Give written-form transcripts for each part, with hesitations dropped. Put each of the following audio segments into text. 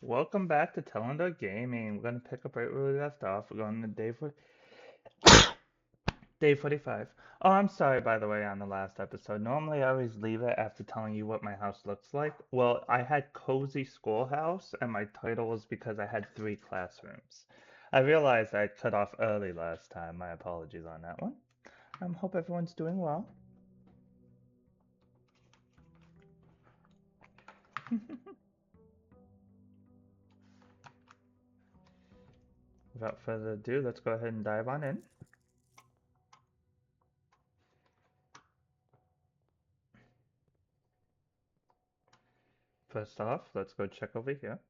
Welcome back to Telendar Gaming. We're gonna pick up right where we left off. We're going to day 45. Oh, I'm sorry, by the way, on the last episode. Normally, I always leave it after telling you what my house looks like. Well, I had Cozy Schoolhouse, and my title was because I had 3 classrooms. I realized I cut off early last time. My apologies on that one. Hope everyone's doing well. Without further ado, let's go ahead and dive on in. First off, let's go check over here.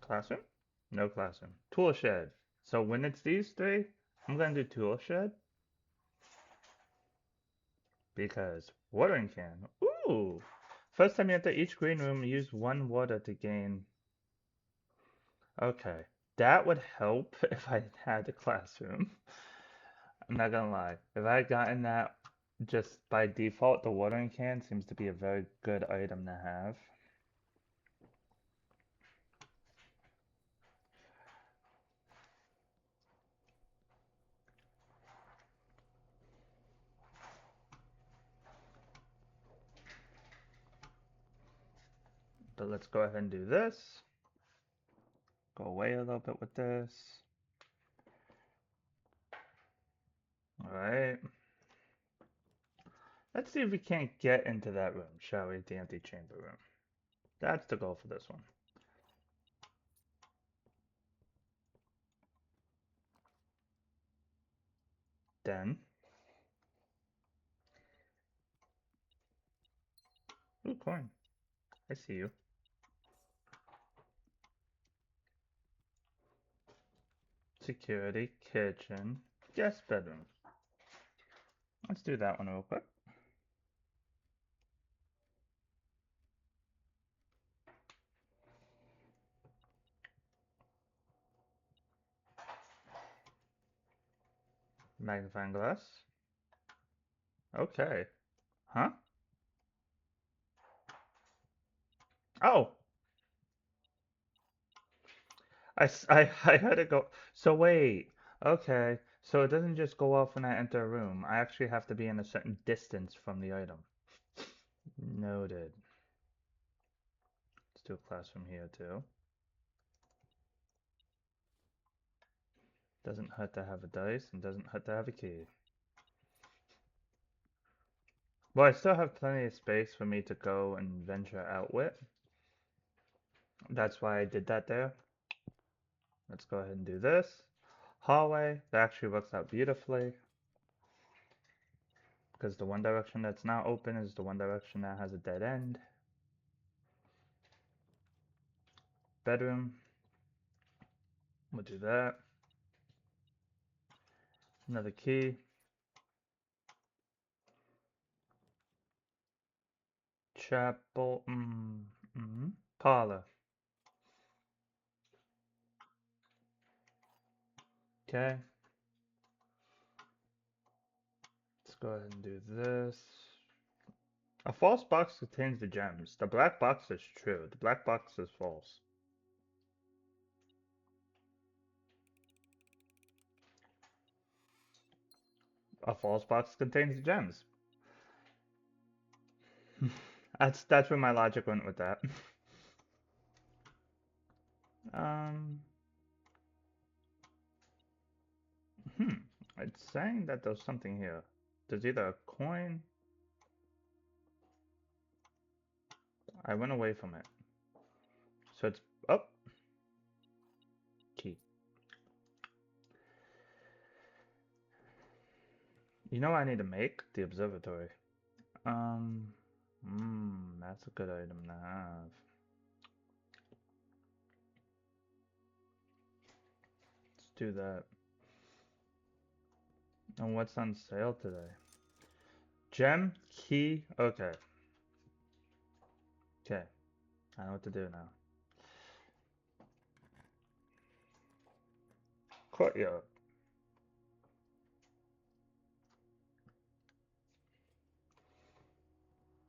Classroom? No classroom. Tool shed. So when it's these 3, I'm gonna do tool shed because watering can. Ooh! First time you enter each green room, use 1 water to gain. Okay. That would help if I had a classroom. I'm not gonna lie. If I had gotten that just by default, the watering can seems to be a very good item to have. But let's go ahead and do this. Go away a little bit with this. Alright. Let's see if we can't get into that room, shall we? The antechamber room. That's the goal for this one. Then, ooh, coin. I see you. Security, kitchen, guest bedroom. Let's do that one real quick. Magnifying glass. Okay. Huh? Oh! I heard it go. So wait. Okay. So it doesn't just go off when I enter a room. I actually have to be in a certain distance from the item. Noted. Let's do a class from here too. Doesn't hurt to have a dice and doesn't hurt to have a key. Well, I still have plenty of space for me to go and venture out with. That's why I did that there. Let's go ahead and do this. Hallway, that actually works out beautifully. Because the one direction that's now open is the one direction that has a dead end. Bedroom. We'll do that. Another key. Chapel. Parlor. Okay. Let's go ahead and do this. A false box contains the gems. The black box is true. The black box is false. A false box contains the gems. That's where my logic went with that. Um, hmm. It's saying that there's something here. There's either a coin. I went away from it. So it's up. Oh, key. You know what I need to make? The observatory. Um, that's a good item to have. Let's do that. And what's on sale today? Gem, key, okay. Okay, I know what to do now. Courtyard.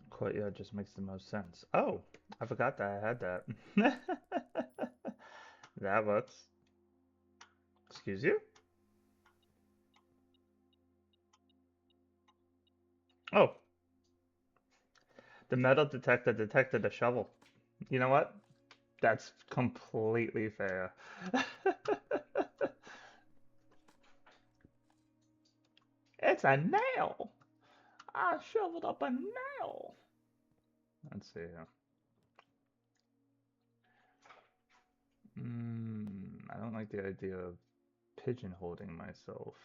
Courtyard just makes the most sense. Oh, I forgot that I had that. That works. Excuse you? Oh, the metal detector detected a shovel. You know what? That's completely fair. It's a nail! I shoveled up a nail! Let's see here. I don't like the idea of pigeonholing myself.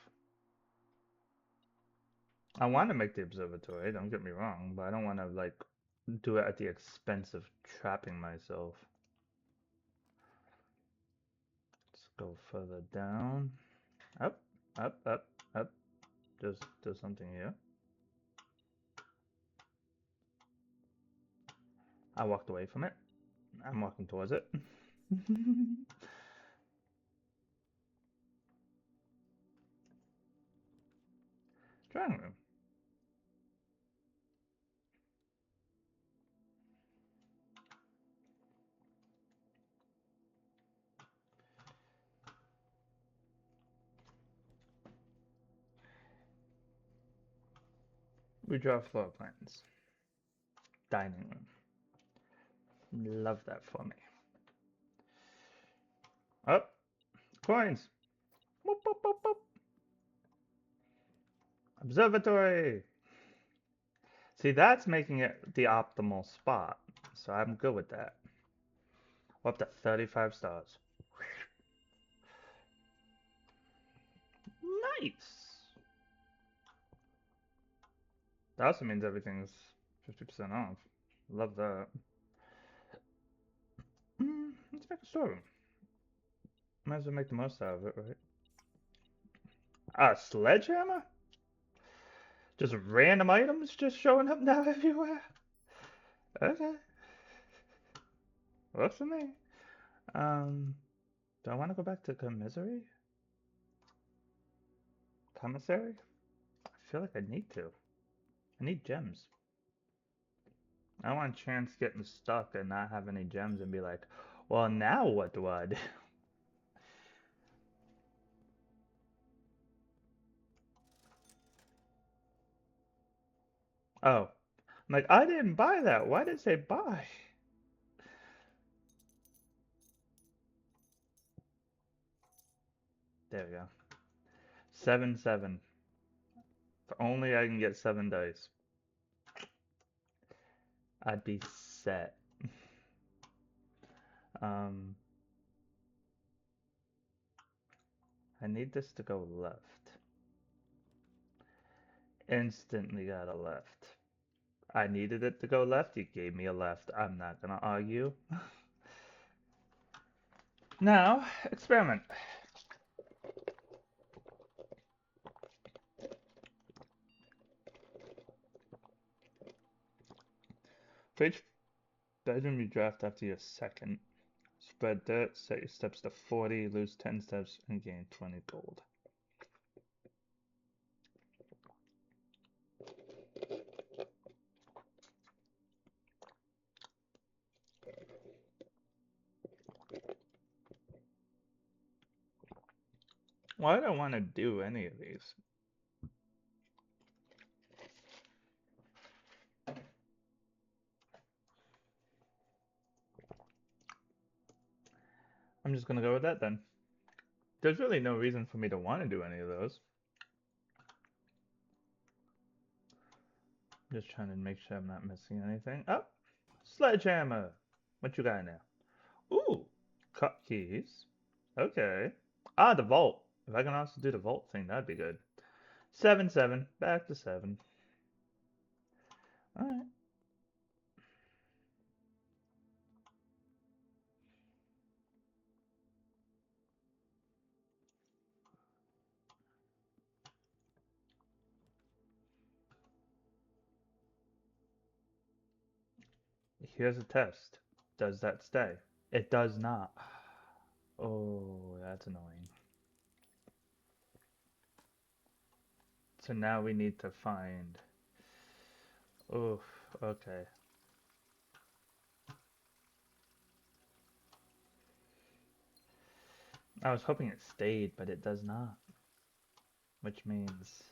I want to make the observatory, don't get me wrong, but I don't want to, like, do it at the expense of trapping myself. Let's go further down. Up, up, up, up. There's something here. I walked away from it. I'm walking towards it. Drawing room. We draw floor plans. Dining room. Love that for me. Up. Coins. Boop, boop, boop, boop. Observatory. See, that's making it the optimal spot. So I'm good with that. We're up to 35 stars. Nice. That also means everything's 50% off. Love that. Let's make a storeroom. Might as well make the most out of it, right? A sledgehammer? Just random items just showing up now everywhere? Okay. Works for me. Do I want to go back to commissary? Commissary? I feel like I need to. I need gems. I don't want Chance getting stuck and not have any gems and be like, well, now what do I do? Oh, I'm like, I didn't buy that. Why did it say buy? There we go. 7-7. If only I can get 7 dice. I'd be set. Um, I need this to go left. Instantly got a left. I needed it to go left. You gave me a left. I'm not gonna argue. Now, experiment. For each bedroom you draft after your second, spread dirt, set your steps to 40, lose 10 steps, and gain 20 gold. Why do I want to do any of these? I'm just gonna go with that then. There's really no reason for me to want to do any of those. Just trying to make sure I'm not missing anything. Oh, sledgehammer. What you got now? Ooh, cut keys. Okay. Ah, the vault. If I can also do the vault thing, that'd be good. 7-7. Back to 7. Alright. Here's a test. Does that stay? It does not. Oh, that's annoying. So now we need to find. Oof, okay. I was hoping it stayed, but it does not. Which means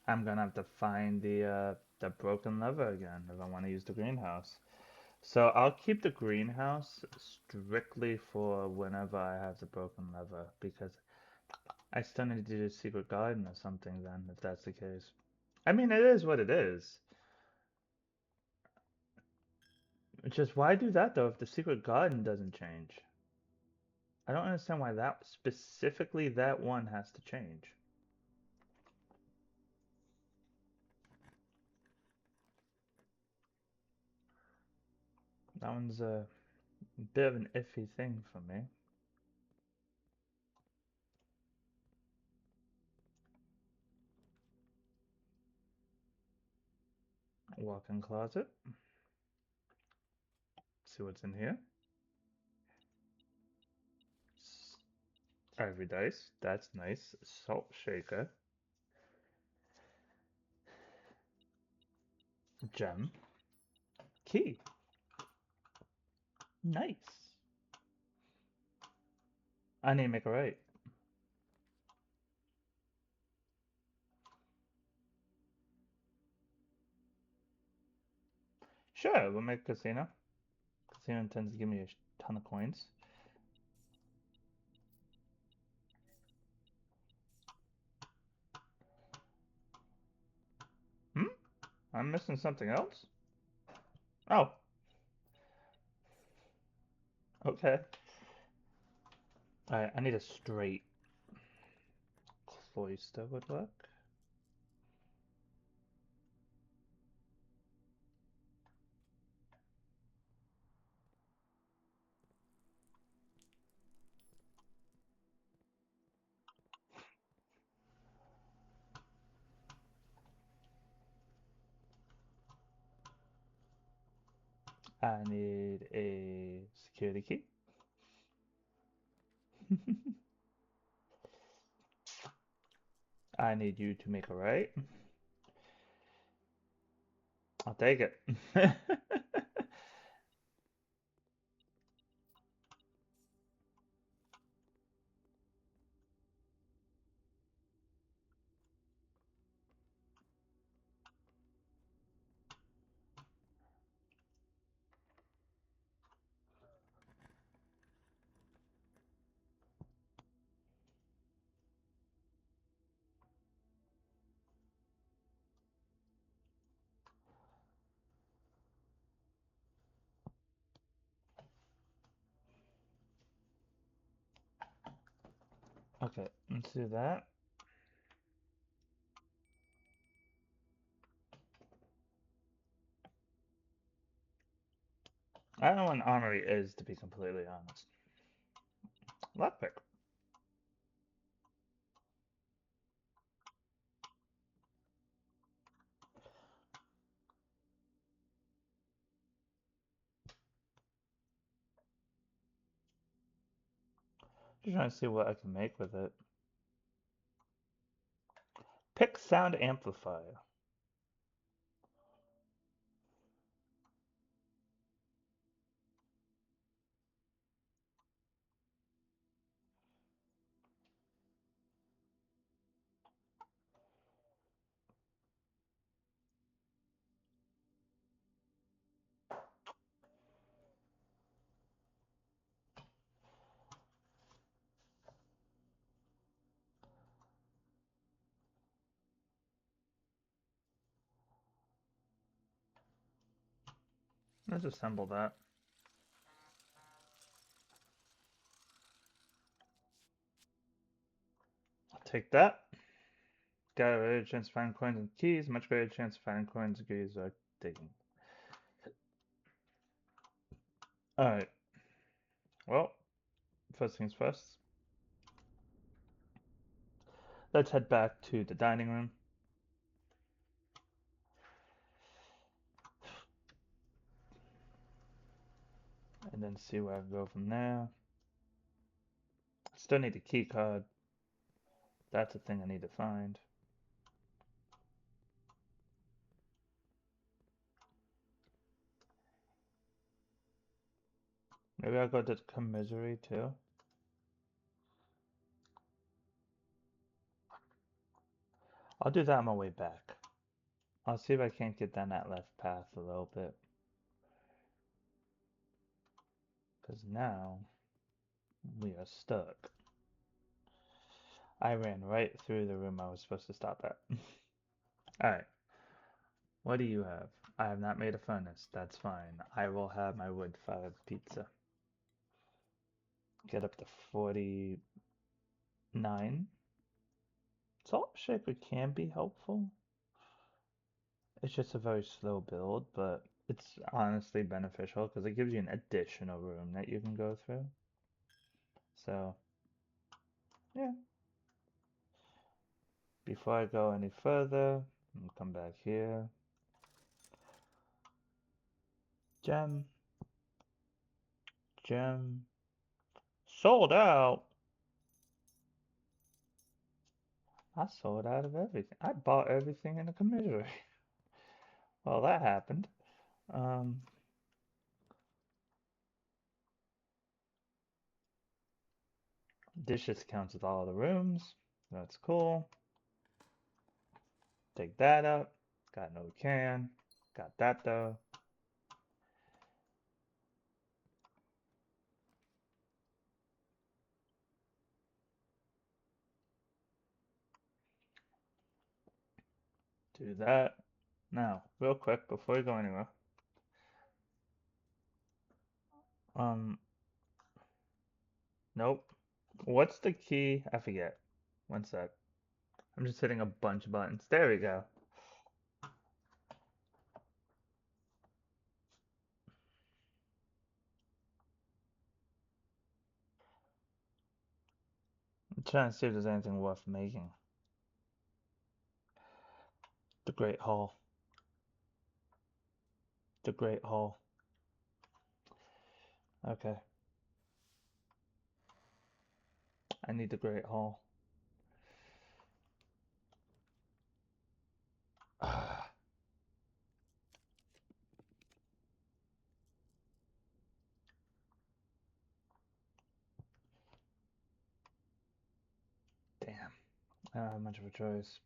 I'm gonna have to find the broken lever again if I want to use the greenhouse. So I'll keep the greenhouse strictly for whenever I have the broken lever because I still need to do a secret garden or something then, if that's the case. I mean, it is what it is. It's just why do that though if the secret garden doesn't change? I don't understand why that specifically that one has to change. That one's a bit of an iffy thing for me. Walk-in closet. See what's in here. Ivory dice. That's nice. Salt shaker. Gem. Key. Nice. I need to make it right. Sure, we'll make casino. Casino intends to give me a ton of coins. Hmm? I'm missing something else? Oh, okay. Alright, I need a straight cloister would work. I need a security key. I need you to make a right. I'll take it. Okay, let's do that. I don't know what an armory is, to be completely honest. Lockpick. Just trying to see what I can make with it. Pick sound amplifier. Let's assemble that. I'll take that. Got a greater chance to find coins and keys. Much greater chance to find coins and keys are digging. Alright. Well, first things first. Let's head back to the dining room. And then see where I go from there. Still need a key card. That's a thing I need to find. Maybe I'll go to commissary too. I'll do that on my way back. I'll see if I can't get down that left path a little bit. Because now we are stuck. I ran right through the room I was supposed to stop at. Alright, what do you have? I have not made a furnace. That's fine. I will have my wood-fired pizza. Get up to 49. Salt shaker can be helpful. It's just a very slow build, but it's honestly beneficial because it gives you an additional room that you can go through. So, yeah. Before I go any further, I'll come back here. Gem. Gem. Sold out. I sold out of everything. I bought everything in the commissary. Well, that happened. Um, this just counts with all the rooms. That's cool. Take that up. Got no can. Got that though. Do that. Now, real quick before we go anywhere. Um, nope. What's the key? I forget. One sec. I'm just hitting a bunch of buttons. There we go. I'm trying to see if there's anything worth making. The Great Hall. The Great Hall. Okay. I need the Great Hall. Ah, damn. I don't have much of a choice.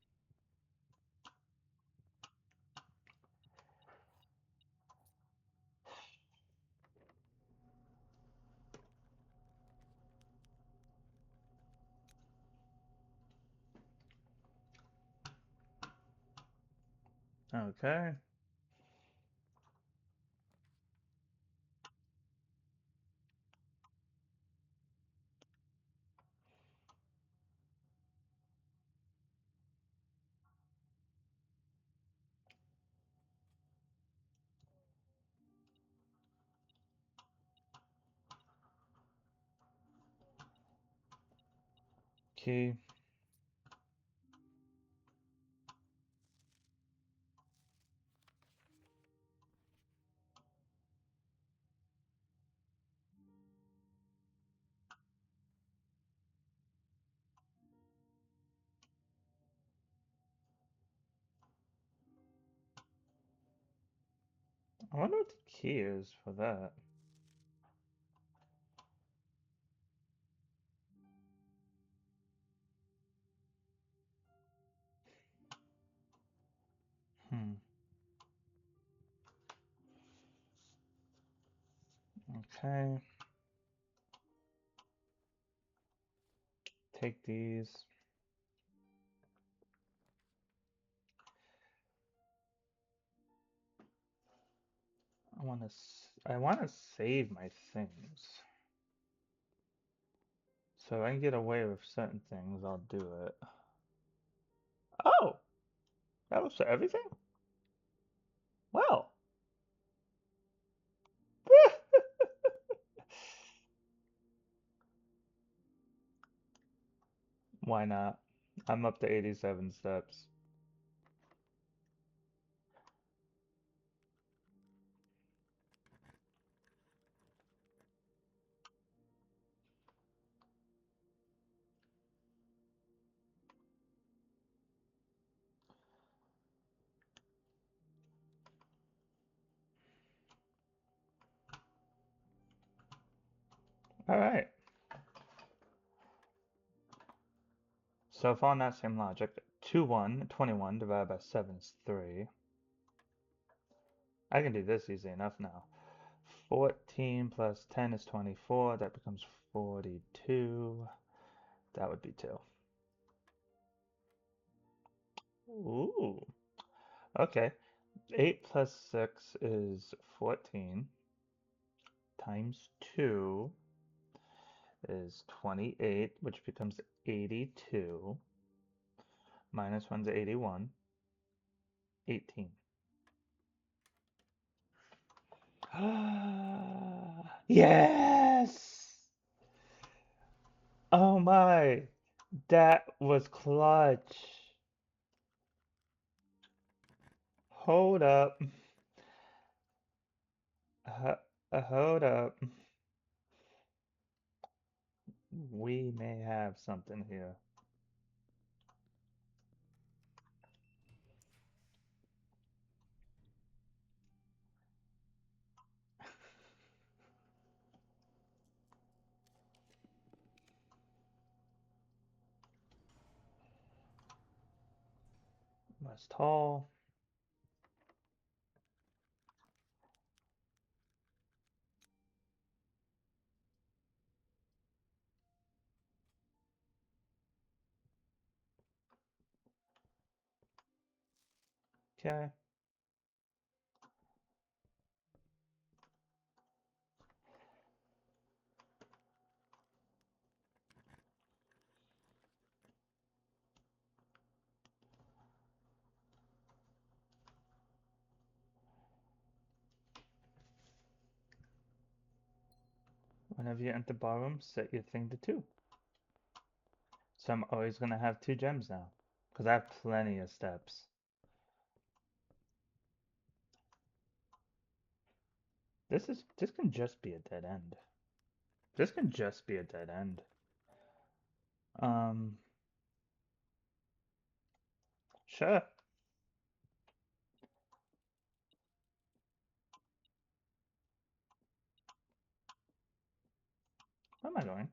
Okay. Key. I wonder what the key is for that. Hmm. Okay. Take these. I want to save my things. So if I can get away with certain things, I'll do it. Oh, that was for everything? Well. Why not? I'm up to 87 steps. All right. So following that same logic, 21 divided by 7 is 3. I can do this easy enough now. 14 plus 10 is 24. That becomes 42. That would be 2. Ooh. Okay. 8 plus 6 is 14. Times 2 is 28, which becomes 82. Minus 1 is 81. 18. Yes! Oh my, that was clutch. Hold up. Hold up. We may have something here. Less tall. Okay. Whenever you enter ballroom, set your thing to 2. So I'm always going to have 2 gems now. Because I have plenty of steps. This can just be a dead end. This can just be a dead end. Um, sure. Where am I going?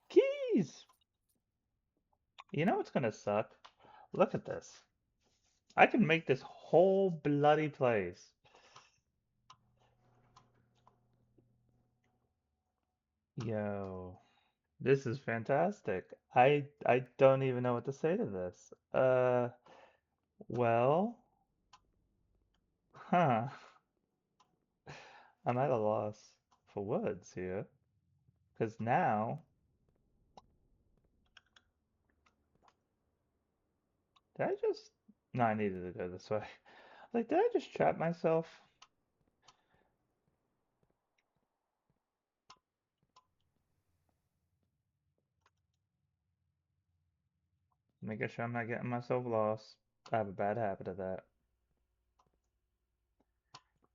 Keys! You know what's gonna suck? Look at this. I can make this whole bloody place. Yo, this is fantastic. I don't even know what to say to this. Well, huh. I'm at a loss for words here. Because now, did I just... No, I needed to go this way. Like, did I just trap myself? Making sure I'm not getting myself lost. I have a bad habit of that.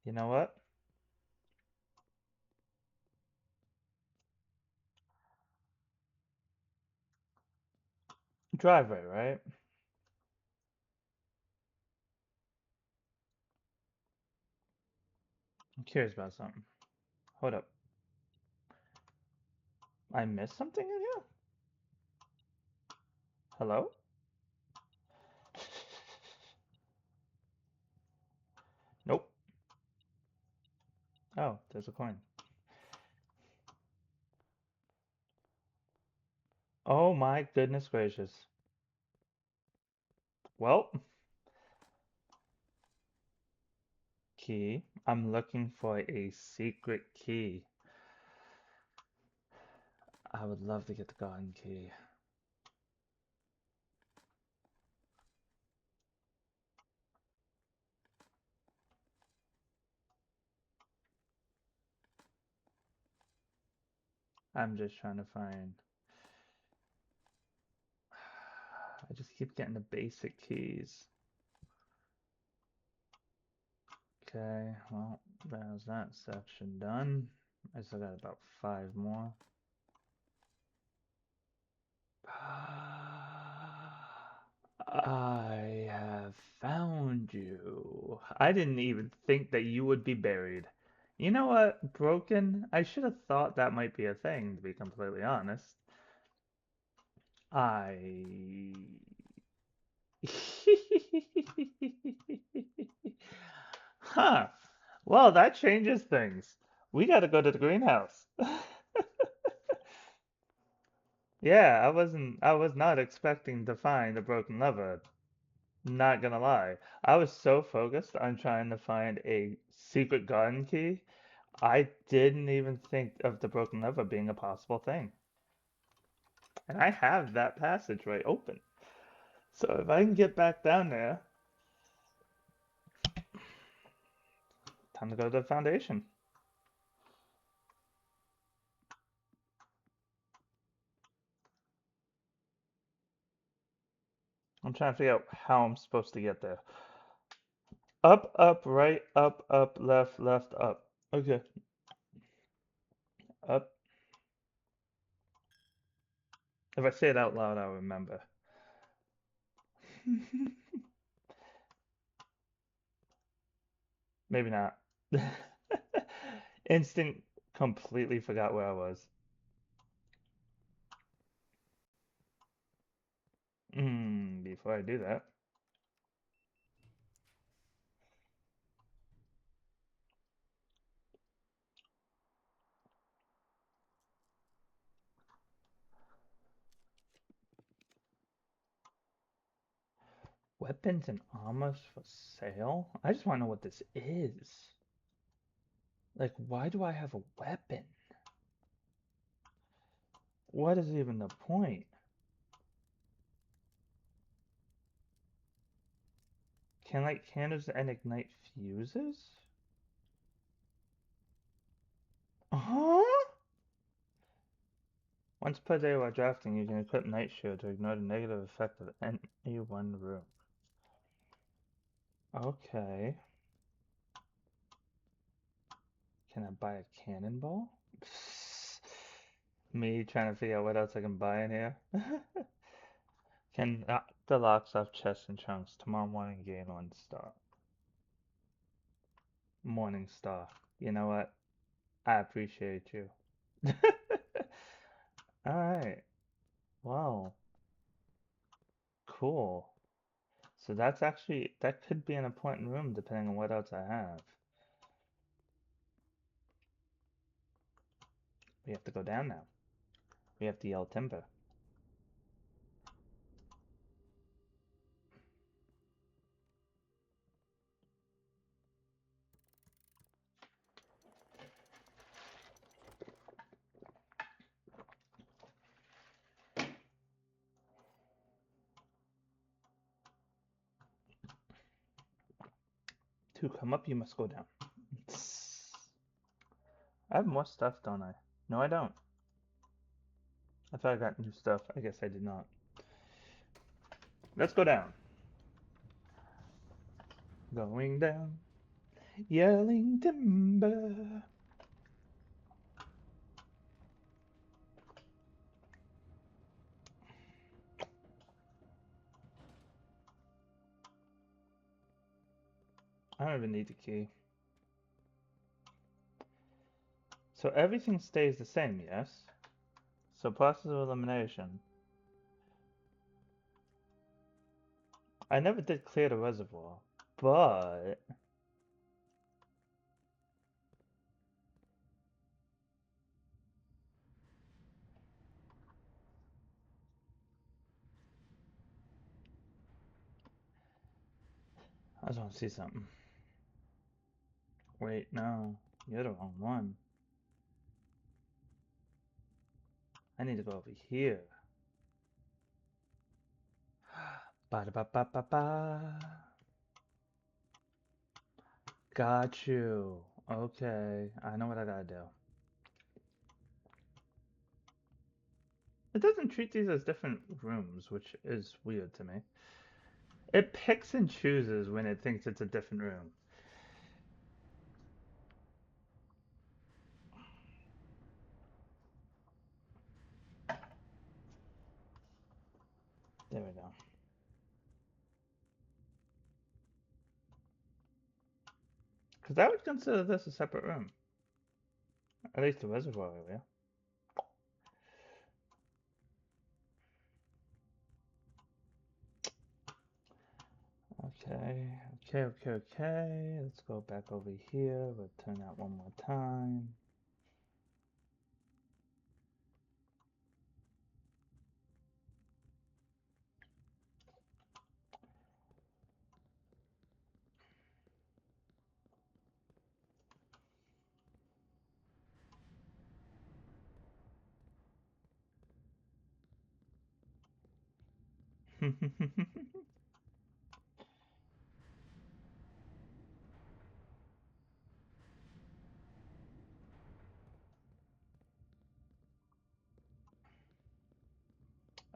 You know what? Driveway, right? I'm curious about something. Hold up. I missed something in here? Hello? Nope. Oh, there's a coin. Oh my goodness gracious. Well, key. I'm looking for a secret key. I would love to get the garden key. I'm just trying to find. I just keep getting the basic keys. Okay, well, there's that section done. I still got about 5 more. I have found you. I didn't even think that you would be buried. You know what? Broken. I should have thought that might be a thing, to be completely honest. I. Huh. Well, that changes things. We gotta go to the greenhouse. Yeah, I was not expecting to find a broken lever. Not gonna lie. I was so focused on trying to find a secret garden key, I didn't even think of the broken lever being a possible thing. And I have that passageway open. So if I can get back down there, time to go to the foundation. I'm trying to figure out how I'm supposed to get there. Up, up, right, up, left, left, up. Okay. Up. If I say it out loud, I'll remember. Maybe not. Instant completely forgot where I was. Before I do that. Weapons and armor for sale? I just want to know what this is. Like, why do I have a weapon? What is even the point? Can light candles and ignite fuses? Huh? Once per day while drafting, you can equip Night Shield to ignore the negative effect of any one room. Okay. Can I buy a cannonball? Me trying to figure out what else I can buy in here. Can knock the locks off chests and trunks. Tomorrow morning gain 1 star. Morning star. You know what? I appreciate you. Alright. Wow. Cool. So that's actually, that could be an important room depending on what else I have. We have to go down now. We have to yell timber. To come up, you must go down. I have more stuff, don't I? No, I don't. I thought I got new stuff. I guess I did not. Let's go down. Going down. Yelling timber. I don't even need the key. So everything stays the same, yes? So process of elimination. I never did clear the reservoir, but I just want to see something. Wait, no, you're the wrong one. I need to go over here. Ba da ba ba ba ba. Got you. Okay, I know what I gotta do. It doesn't treat these as different rooms, which is weird to me. It picks and chooses when it thinks it's a different room. There we go. Because I would consider this a separate room. At least the reservoir area. Okay, okay. Let's go back over here. We'll turn that one more time.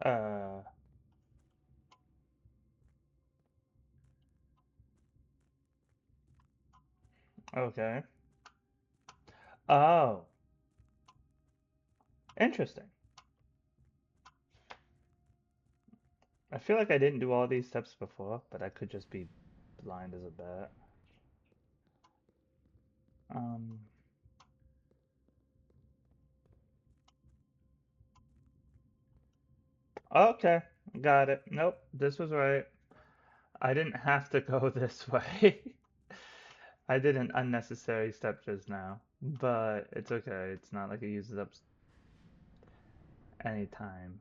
uh, okay. Oh, interesting. I feel like I didn't do all these steps before, but I could just be blind as a bat. Um, okay, got it. Nope, this was right. I didn't have to go this way. I did an unnecessary step just now, but it's okay. It's not like it uses up any time.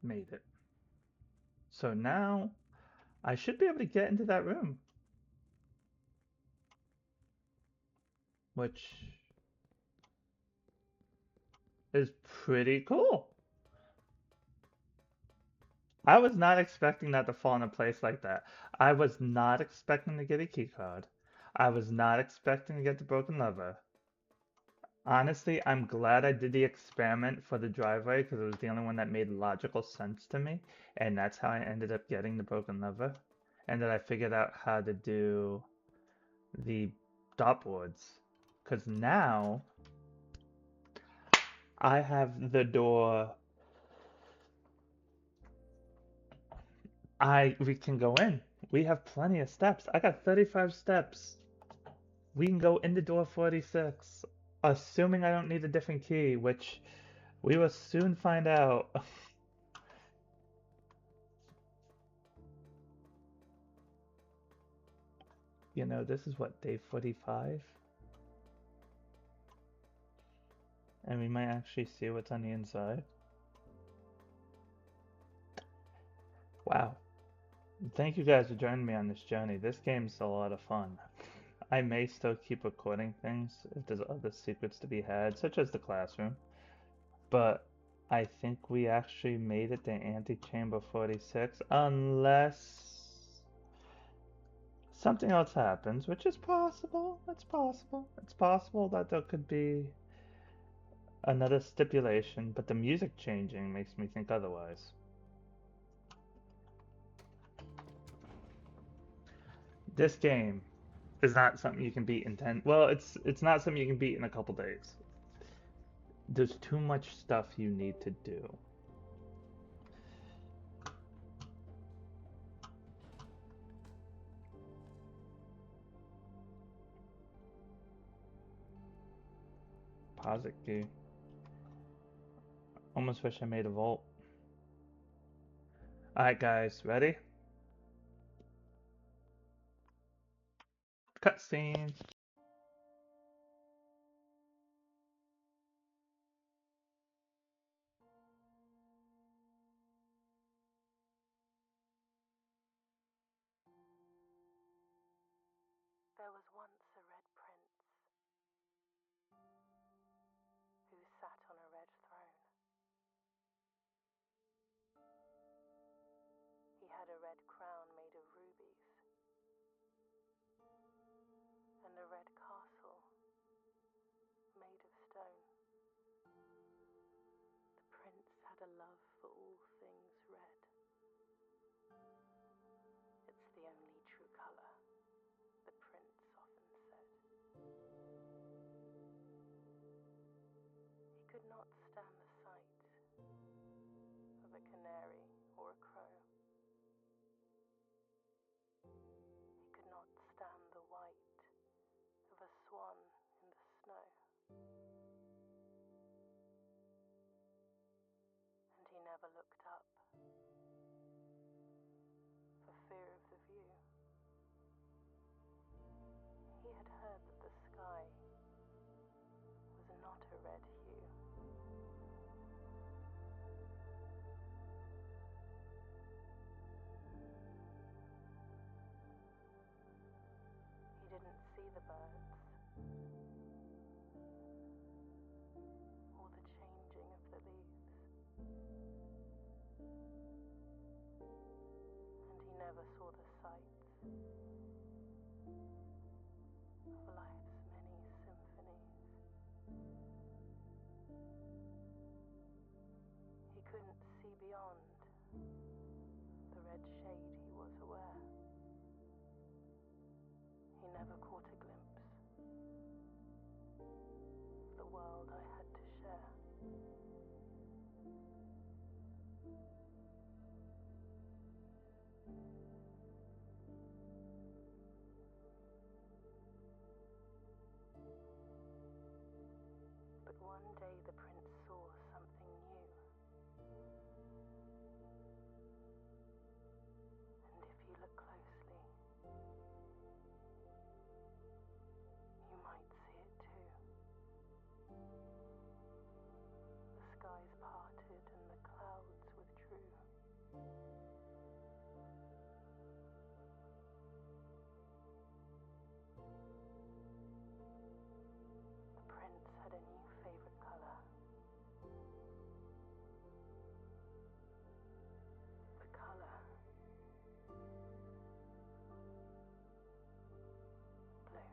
Made it. So now I should be able to get into that room, which is pretty cool. I was not expecting that to fall into place like that. I was not expecting to get a key card. I was not expecting to get the broken lever. Honestly, I'm glad I did the experiment for the driveway because it was the only one that made logical sense to me, and that's how I ended up getting the broken lever. And then I figured out how to do the dot boards. Because now I have the door. We can go in. We have plenty of steps. I got 35 steps. We can go into door 46. Assuming I don't need a different key, which we will soon find out. You know, this is what, day 45? And we might actually see what's on the inside. Wow. Thank you guys for joining me on this journey. This game's a lot of fun. I may still keep recording things if there's other secrets to be had, such as the classroom. But I think we actually made it to Antechamber 46, unless something else happens, which is possible. It's possible. It's possible that there could be another stipulation, but the music changing makes me think otherwise. This game is not something you can beat in 10. Well, it's not something you can beat in a couple days. There's too much stuff you need to do. Posit key. Almost wish I made a vault. Alright guys, ready? Cutscene. There was once a red prince who sat on a red throne. He had a red crown made of rubies and a red castle made of stone. The prince had a love for all things red. It's the only true color, the prince often said. He could not stand the sight of a canary or a crow. He could not stand the white of a swan in the snow. looked up, for fear of the view. He had heard that the sky was not a red hue. He didn't see the birds, or the changing of the leaves, and he never saw the sights of life's many symphonies. He couldn't see beyond the red shade, he was aware. He never caught a glimpse of the world I had to share. But one day the prince saw something new. And if you look closely, you might see it too. The skies parted and the clouds withdrew. The prince had a new favorite color. The color blue.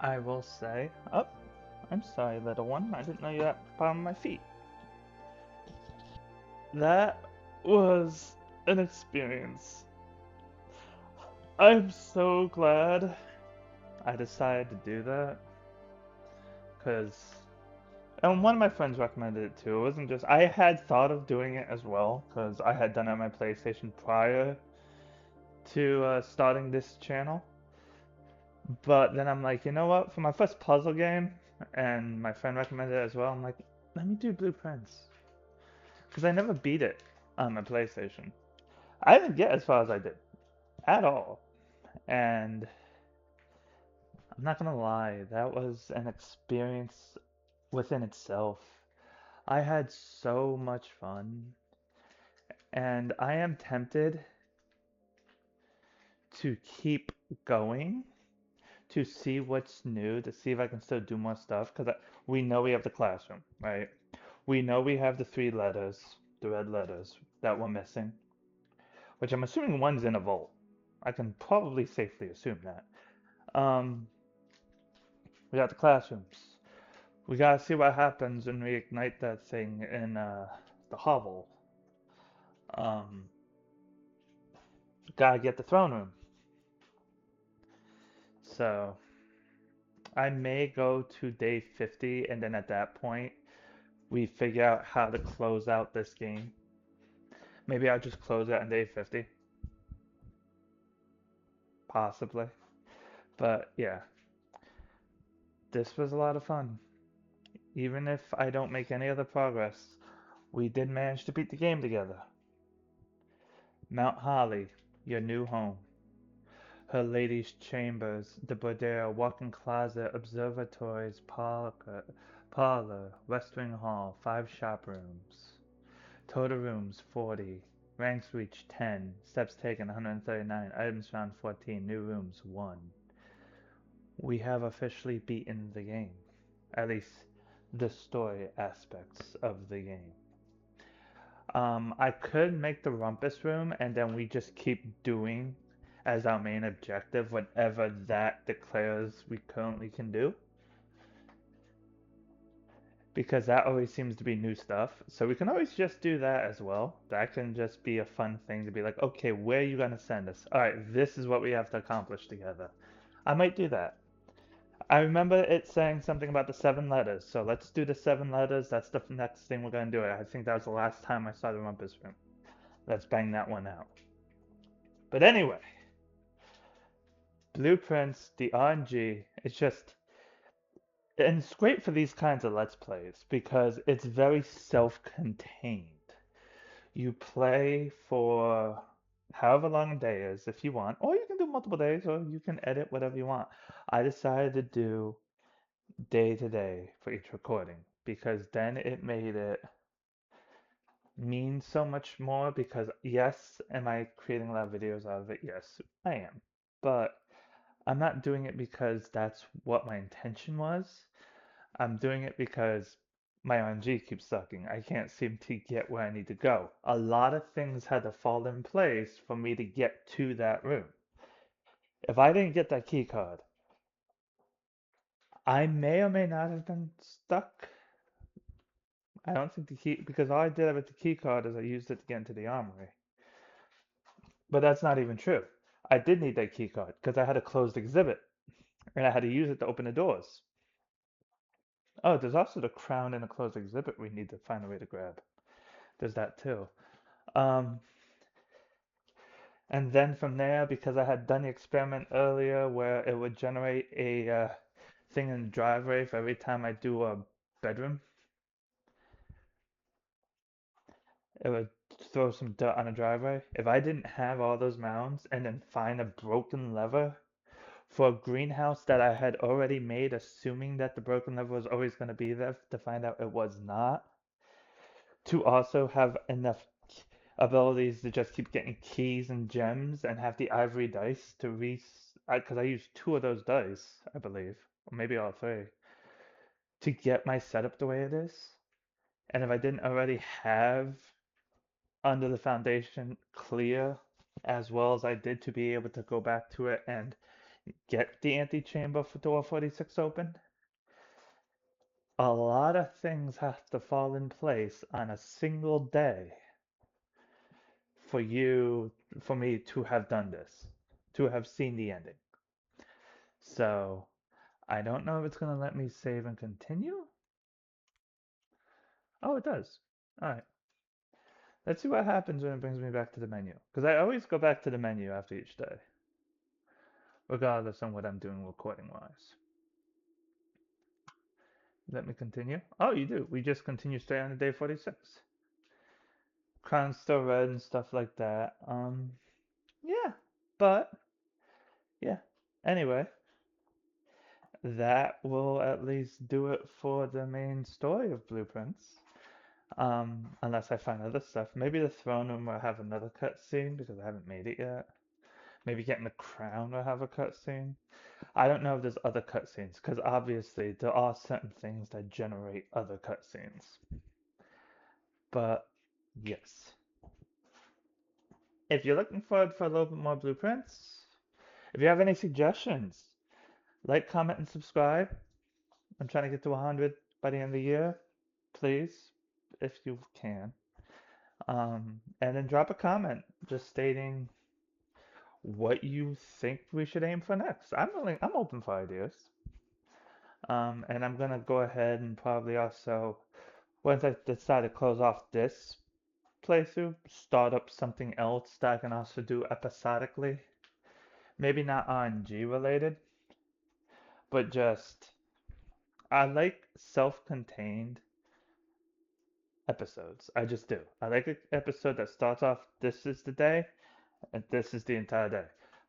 I will say, oh, I'm sorry, little one. I didn't know you had the bottom of my feet. That was an experience. I'm so glad I decided to do that. Because, and one of my friends recommended it too. It wasn't just, I had thought of doing it as well. Because I had done it on my PlayStation prior to starting this channel. But then I'm like, you know what? For my first puzzle game, and my friend recommended it as well, I'm like, let me do Blue Prince. Because I never beat it on my PlayStation. I didn't get as far as I did at all. And I'm not gonna lie, that was an experience within itself. I had so much fun. And I am tempted to keep going to see what's new, to see if I can still do more stuff. Because we know we have the classroom, right? We know we have the three letters, the red letters that we're missing, which I'm assuming one's in a vault. I can probably safely assume that. Um, we got the classrooms. We gotta see what happens when we ignite that thing in the hovel. Um, gotta get the throne room. So I may go to day 50, and then at that point, we figure out how to close out this game. Maybe I'll just close it on day 50, possibly. But yeah, this was a lot of fun. Even if I don't make any other progress, we did manage to beat the game together. Mount Holly, your new home. Her lady's chambers, the boudoir, walk-in closet, observatories, parlor, West Wing Hall, 5 shop rooms. Total rooms 40. Ranks reached 10. Steps taken 139. Items found 14. New rooms 1. We have officially beaten the game. At least the story aspects of the game. I could make the rumpus room and then we just keep doing as our main objective whatever that declares we currently can do. Because that always seems to be new stuff. So we can always just do that as well. That can just be a fun thing to be like, okay, where are you going to send us? All right, this is what we have to accomplish together. I might do that. I remember it saying something about the 7 letters, so let's do the 7 letters. That's the next thing we're going to do. I think that was the last time I saw the Rumpus Room. Let's bang that one out. But anyway, Blueprints, the RNG, it's just, and it's great for these kinds of Let's Plays because it's very self-contained. You play for however long a day is if you want, or you can do multiple days, or you can edit whatever you want. I decided to do day to day for each recording because then it made it mean so much more because yes, am I creating a lot of videos out of it? Yes, I am. But I'm not doing it because that's what my intention was. I'm doing it because my RNG keeps sucking. I can't seem to get where I need to go. A lot of things had to fall in place for me to get to that room. If I didn't get that key card, I may or may not have been stuck. I don't think the key, because all I did with the key card is I used it to get into the armory. But that's not even true. I did need that key card because I had a closed exhibit and I had to use it to open the doors. Oh, there's also the crown in a closed exhibit we need to find a way to grab. There's that too. Um, and then from there, because I had done the experiment earlier where it would generate a thing in the driveway for every time I do a bedroom, it would throw some dirt on a driveway. If I didn't have all those mounds and then find a broken lever for a greenhouse that I had already made, assuming that the broken lever was always going to be there, to find out it was not, to also have enough abilities to just keep getting keys and gems and have the ivory dice to because I used 2 of those dice, I believe, or maybe all 3, to get my setup the way it is. And if I didn't already have under the foundation clear as well as I did to be able to go back to it and get the antechamber for door 46 open, a lot of things have to fall in place on a single day for you, for me to have done this, to have seen the ending. So I don't know if it's going to let me save and continue. Oh, it does. All right. Let's see what happens when it brings me back to the menu. Because I always go back to the menu after each day, regardless on what I'm doing recording wise. Let me continue. Oh, you do. We just continue straight on to day 46. Crown's still red and stuff like that. Yeah. But, yeah. Anyway, that will at least do it for the main story of Blueprints. Unless I find other stuff. Maybe the throne room will have another cutscene because I haven't made it yet. Maybe getting the crown will have a cutscene. I don't know if there's other cutscenes because obviously there are certain things that generate other cutscenes. But yes. If you're looking forward for a little bit more blueprints, if you have any suggestions, like, comment, and subscribe. I'm trying to get to 100 by the end of the year. Please, if you can. And then drop a comment just stating what you think we should aim for next. I'm open for ideas. And I'm gonna go ahead and probably also, once I decide to close off this playthrough, start up something else that I can also do episodically. Maybe not RNG related, but just I like self-contained episodes. I just do. I like an episode that starts off, this is the day, and this is the entire day.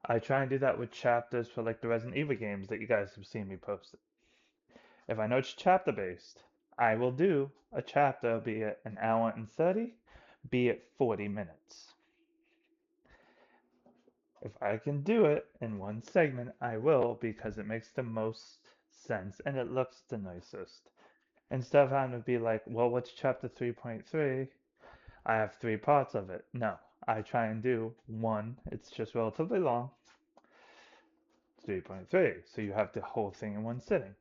I try and do that with chapters for like the Resident Evil games that you guys have seen me post. If I know it's chapter based, I will do a chapter, be it an hour and 30, be it 40 minutes. If I can do it in one segment, I will because it makes the most sense and it looks the nicest. Instead of having to be like, well, what's chapter 3.3? I have three parts of it. No, I try and do one. It's just relatively long. 3.3. So you have the whole thing in one sitting,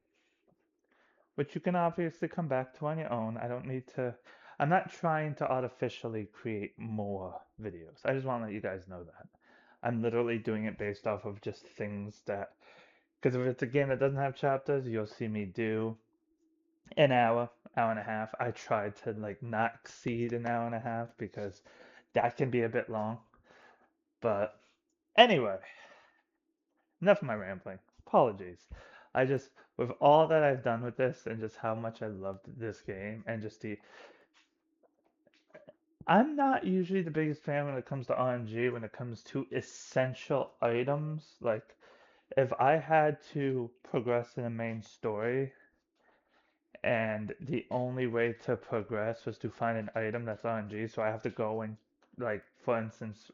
which you can obviously come back to on your own. I don't need to, I'm not trying to artificially create more videos. I just want to let you guys know that. I'm literally doing it based off of just things that, because if it's a game that doesn't have chapters, you'll see me do an hour, hour and a half. I try to like not exceed an hour and a half because that can be a bit long. But anyway, enough of my rambling. Apologies. I just, with all that I've done with this and just how much I loved this game and just the, I'm not usually the biggest fan when it comes to RNG, when it comes to essential items. Like, if I had to progress in a main story and the only way to progress was to find an item that's RNG, so I have to go and, like, for instance,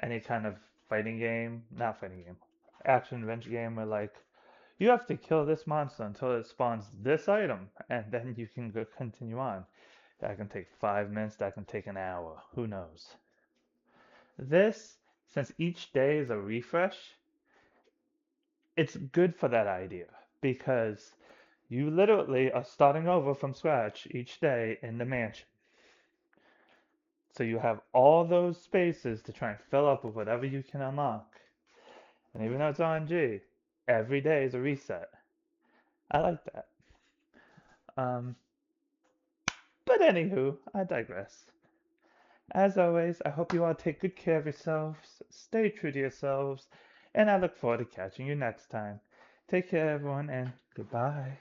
any kind of fighting game, not fighting game, action adventure game where, like, you have to kill this monster until it spawns this item, and then you can go continue on. That can take 5 minutes, that can take an hour, who knows. This, since each day is a refresh, it's good for that idea because you literally are starting over from scratch each day in the mansion. So you have all those spaces to try and fill up with whatever you can unlock. And even though it's RNG, every day is a reset. I like that. Um, but anywho, I digress. As always, I hope you all take good care of yourselves, stay true to yourselves, and I look forward to catching you next time. Take care, everyone, and goodbye.